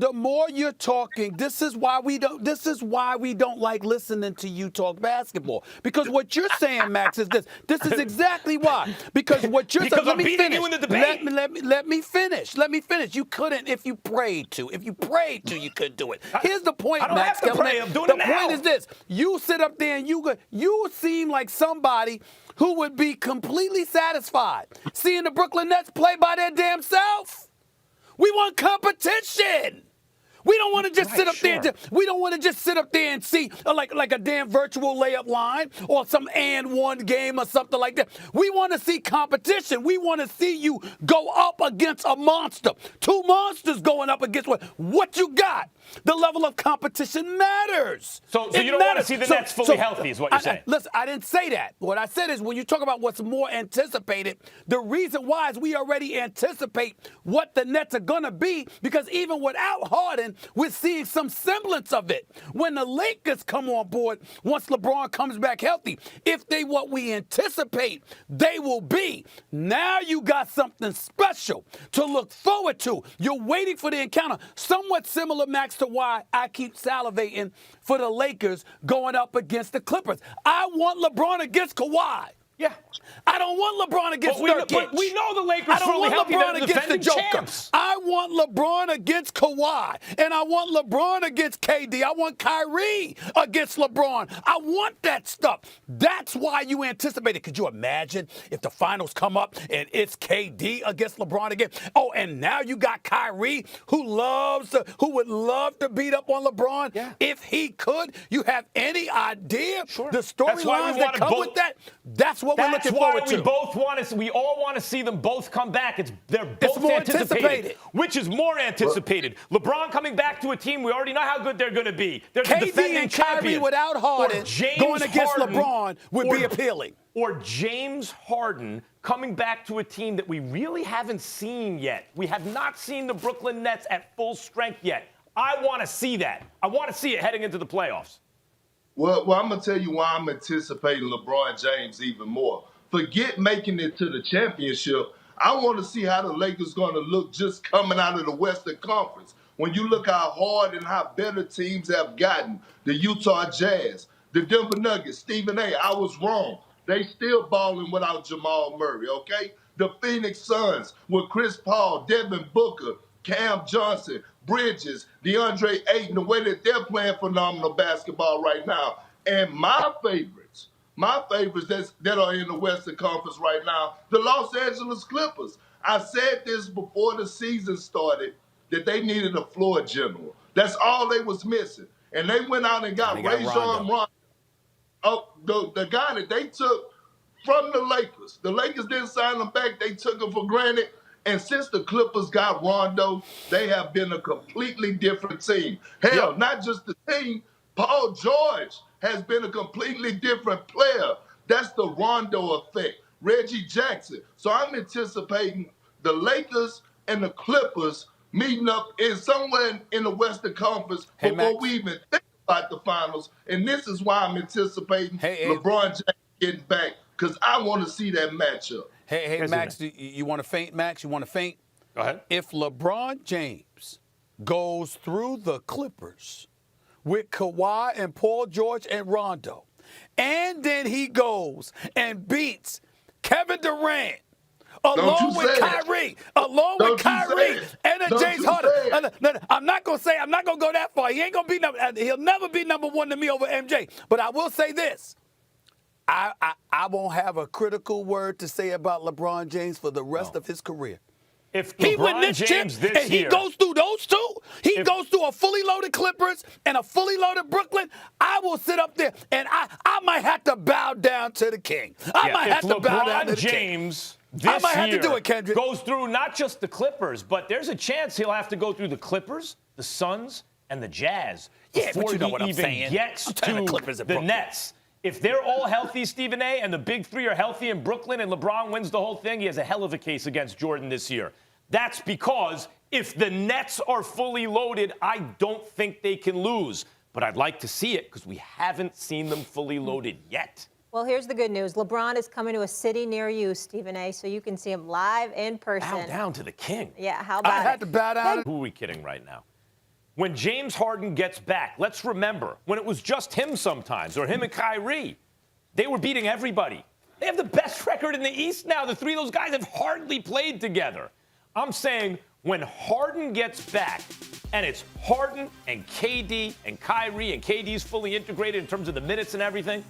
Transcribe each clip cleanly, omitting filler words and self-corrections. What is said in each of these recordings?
The more you're talking, this is why we don't like listening to you talk basketball. Because what you're saying, Max, is this. This is exactly why. Because what you're saying, I'm beating you in the debate. Let me finish. Let me finish. You couldn't if you prayed to. If you prayed to, you could do it. Here's the point, I don't Max. have to pray. I'm doing the it now. point is this. You sit up there and you seem like somebody who would be completely satisfied seeing the Brooklyn Nets play by their damn self. We want competition. We don't want to just sit up there. We don't want to just sit up there and see like a damn virtual layup line or some and one game or something like that. We want to see competition. We want to see you go up against a monster. Two monsters going up against what you got. The level of competition matters. So you don't want to see the Nets fully healthy, is what you're saying. Listen, I didn't say that. What I said is when you talk about what's more anticipated, the reason why is we already anticipate what the Nets are going to be because even without Harden, we're seeing some semblance of it. When the Lakers come on board, once LeBron comes back healthy, if they what we anticipate they will be, now you got something special to look forward to. You're waiting for the encounter. Somewhat similar, Max, to why I keep salivating for the Lakers going up against the Clippers. I want LeBron against Kawhi. Yeah. I don't want LeBron against Nurkic. But we know the Lakers I don't fully want healthy. LeBron against the Joker. Champs. I want LeBron against Kawhi. And I want LeBron against KD. I want Kyrie against LeBron. I want that stuff. That's why you anticipate it. Could you imagine if the finals come up and it's KD against LeBron again? Oh, and now you got Kyrie who would love to beat up on LeBron if he could. You have any idea the storylines that come with that? That's what we're looking forward to. We all want to see them both come back. They're both more anticipated. Which is more anticipated? LeBron coming back to a team we already know how good they're going to be. They're the defending and Kyrie champions. Without Harden going against LeBron would be appealing. Or James Harden coming back to a team that we really haven't seen yet. We have not seen the Brooklyn Nets at full strength yet. I want to see that. I want to see it heading into the playoffs. Well, I'm going to tell you why I'm anticipating LeBron James even more. Forget making it to the championship. I want to see how the Lakers going to look just coming out of the Western Conference. When you look how hard and how better teams have gotten, the Utah Jazz, the Denver Nuggets, Stephen A., I was wrong. They still balling without Jamal Murray, okay? The Phoenix Suns with Chris Paul, Devin Booker, Cam Johnson, Bridges, DeAndre Ayton, the way that they're playing phenomenal basketball right now. And my favorites that are in the Western Conference right now, the Los Angeles Clippers. I said this before the season started, that they needed a floor general. That's all they was missing. And they went out and got Rajon Rondo. Oh, the guy that they took from the Lakers. The Lakers didn't sign him back. They took him for granted. And since the Clippers got Rondo, they have been a completely different team. Hell, not just the team. Paul George has been a completely different player. That's the Rondo effect. Reggie Jackson. So I'm anticipating the Lakers and the Clippers meeting up in somewhere in the Western Conference before we even think about the finals. And this is why I'm anticipating LeBron James getting back, because I want to see that matchup. Hey, Max, you want to faint, Max? You want to faint? Go ahead. If LeBron James goes through the Clippers with Kawhi and Paul George and Rondo, and then he goes and beats Kevin Durant, along with Kyrie, and James Harden. I'm not going to go that far. He ain't going to be he'll never be number one to me over MJ. But I will say this. I won't have a critical word to say about LeBron James for the rest of his career. If he win this James chip and he goes through those two, he goes through a fully loaded Clippers and a fully loaded Brooklyn, I will sit up there and I might have to bow down to the king. I might have to bow down to the king. I might have to do it, Kendrick. Goes through not just the Clippers, but there's a chance he'll have to go through the Clippers, the Suns, and the Jazz before he even gets to the Nets. If they're all healthy, Stephen A., and the big three are healthy in Brooklyn and LeBron wins the whole thing, he has a hell of a case against Jordan this year. That's because if the Nets are fully loaded, I don't think they can lose. But I'd like to see it because we haven't seen them fully loaded yet. Well, here's the good news. LeBron is coming to a city near you, Stephen A., so you can see him live in person. Bow down to the king. Yeah, how about I had to bow down. Who are we kidding right now? when James Harden gets back, let's remember, when it was just him sometimes, or him and Kyrie, they were beating everybody. They have the best record in the East now. The three of those guys have hardly played together. I'm saying when Harden gets back, and it's Harden and KD and Kyrie, and KD's fully integrated in terms of the minutes and everything,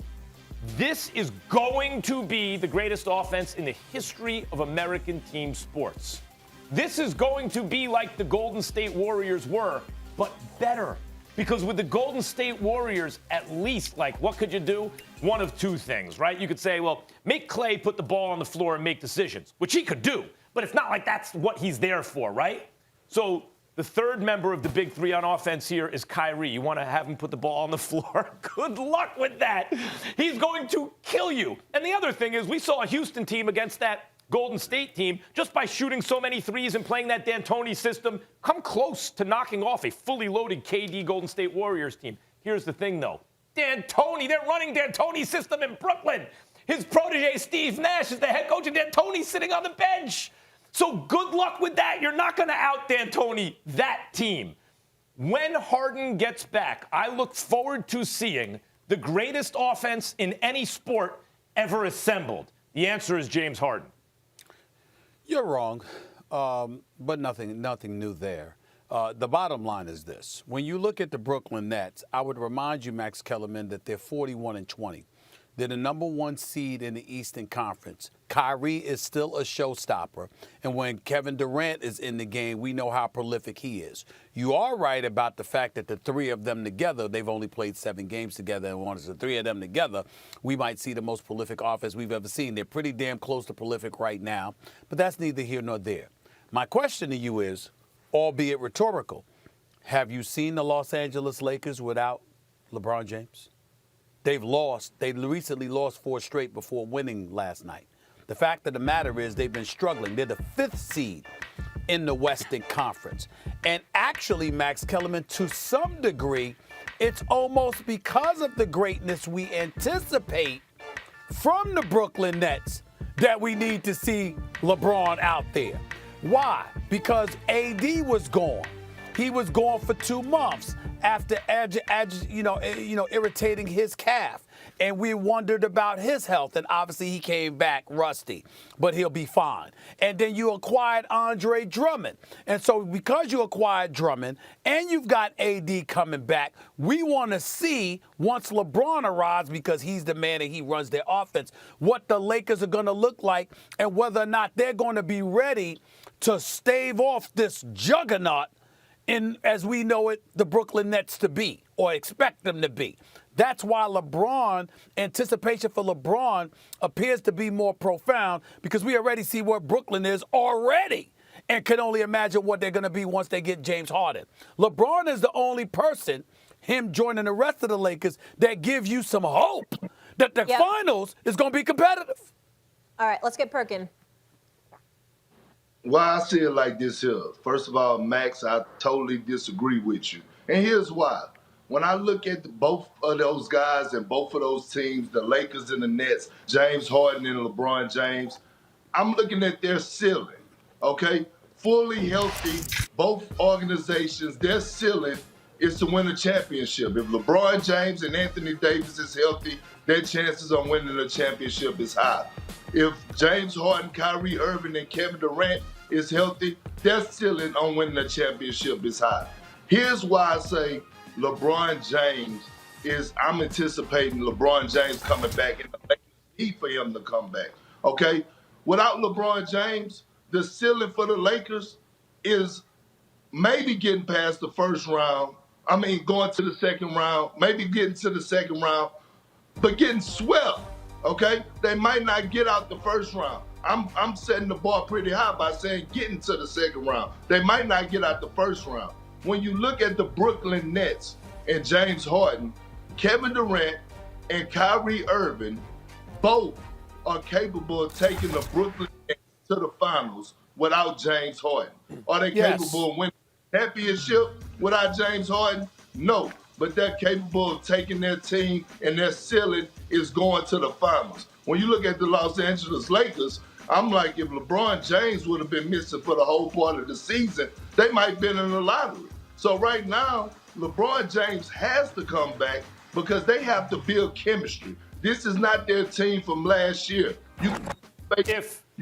this is going to be the greatest offense in the history of American team sports. This is going to be like the Golden State Warriors were, but better. Because with the Golden State Warriors, at least, like, what could you do? One of two things, right? You could say, well, make Clay put the ball on the floor and make decisions, which he could do. But it's not like that's what he's there for, right? So the third member of the big three on offense here is Kyrie. You want to have him put the ball on the floor? Good luck with that. He's going to kill you. And the other thing is we saw a Houston team against that Golden State team, just by shooting so many threes and playing that D'Antoni system, come close to knocking off a fully loaded KD Golden State Warriors team. Here's the thing, though. D'Antoni, they're running D'Antoni's system in Brooklyn. His protege, Steve Nash, is the head coach, and D'Antoni's sitting on the bench. So good luck with that. You're not going to out D'Antoni that team. When Harden gets back, I look forward to seeing the greatest offense in any sport ever assembled. The answer is James Harden. You're wrong, but nothing new there. The bottom line is this. When you look at the Brooklyn Nets, I would remind you, Max Kellerman, that they're 41-20. They're the number one seed in the Eastern Conference. Kyrie is still a showstopper. And when Kevin Durant is in the game, we know how prolific he is. You are right about the fact that the three of them together, they've only played 7 games together. And once the three of them together, we might see the most prolific offense we've ever seen. They're pretty damn close to prolific right now. But that's neither here nor there. My question to you is, albeit rhetorical, have you seen the Los Angeles Lakers without LeBron James? They've lost. They recently lost 4 straight before winning last night. The fact of the matter is they've been struggling. They're the 5th seed in the Western Conference. And actually, Max Kellerman, to some degree, it's almost because of the greatness we anticipate from the Brooklyn Nets that we need to see LeBron out there. Why? Because AD was gone. He was gone for 2 months after irritating his calf. And we wondered about his health. And obviously he came back rusty, but he'll be fine. And then you acquired Andre Drummond. And so because you acquired Drummond and you've got AD coming back, we want to see, once LeBron arrives, because he's the man and he runs their offense, what the Lakers are going to look like and whether or not they're going to be ready to stave off this juggernaut in, as we know it, the Brooklyn Nets to be, or expect them to be. That's why anticipation for LeBron appears to be more profound, because we already see what Brooklyn is already and can only imagine what they're going to be once they get James Harden. LeBron is the only person, him joining the rest of the Lakers, that gives you some hope that the finals is going to be competitive. All right, let's get Perkins. Well, I see it like this here. First of all, Max, I totally disagree with you. And here's why. When I look at both of those guys and both of those teams, the Lakers and the Nets, James Harden and LeBron James, I'm looking at their ceiling, okay? Fully healthy, both organizations, their ceiling is to win a championship. If LeBron James and Anthony Davis is healthy, their chances on winning a championship is high. If James Harden, Kyrie Irving, and Kevin Durant is healthy, their ceiling on winning a championship is high. Here's why I say LeBron James I'm anticipating LeBron James coming back, and the Lakers need for him to come back, okay? Without LeBron James, the ceiling for the Lakers is maybe getting past the first round. I mean, going to the second round, maybe getting to the second round, but getting swept, okay? They might not get out the first round. I'm setting the bar pretty high by saying getting to the second round. They might not get out the first round. When you look at the Brooklyn Nets and James Harden, Kevin Durant and Kyrie Irving both are capable of taking the Brooklyn Nets to the finals without James Harden. Are they capable of winning the championship without James Harden? No, but they're capable of taking their team, and their ceiling is going to the finals. When you look at the Los Angeles Lakers, I'm like, if LeBron James would have been missing for the whole part of the season, they might have been in the lottery. So right now, LeBron James has to come back because they have to build chemistry. This is not their team from last year. You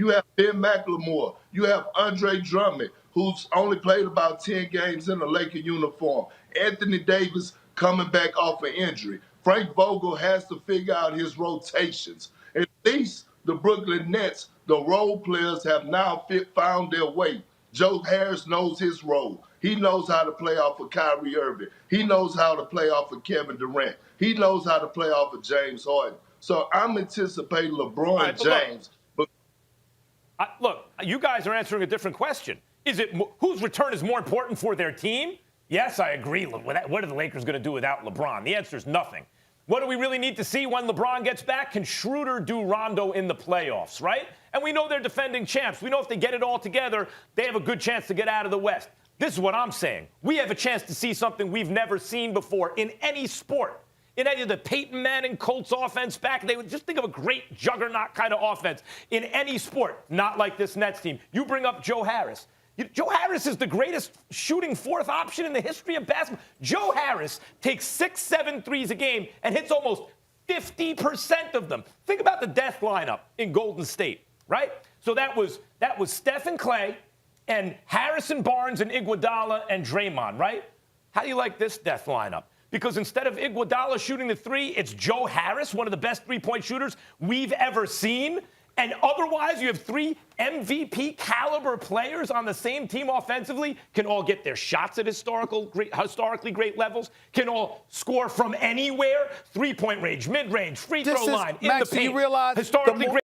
have Ben McLemore. You have Andre Drummond, who's only played about 10 games in a Laker uniform. Anthony Davis coming back off an injury. Frank Vogel has to figure out his rotations. At least the Brooklyn Nets, the role players have now found their way. Joe Harris knows his role. He knows how to play off of Kyrie Irving. He knows how to play off of Kevin Durant. He knows how to play off of James Harden. So I'm anticipating LeBron James. Look, you guys are answering a different question. Is it whose return is more important for their team? Yes, I agree. What are the Lakers going to do without LeBron? The answer is nothing. What do we really need to see when LeBron gets back? Can Schroeder do Rondo in the playoffs, right? And we know they're defending champs. We know if they get it all together, they have a good chance to get out of the West. This is what I'm saying. We have a chance to see something we've never seen before in any sport. In any of the Peyton Manning Colts offense back, they would just think of a great juggernaut kind of offense in any sport, not like this Nets team. You bring up Joe Harris. Joe Harris is the greatest shooting fourth option in the history of basketball. Joe Harris takes 6-7 threes a game and hits almost 50% of them. Think about the death lineup in Golden State, right? So that was Steph and Clay and Harrison Barnes and Iguodala and Draymond, right? How do you like this death lineup? Because instead of Iguodala shooting the three, it's Joe Harris, one of the best three-point shooters we've ever seen. And otherwise, you have three MVP caliber players on the same team offensively, can all get their shots at historically great levels, can all score from anywhere, three-point range, mid-range, free throw line, in the paint. You realize historically great.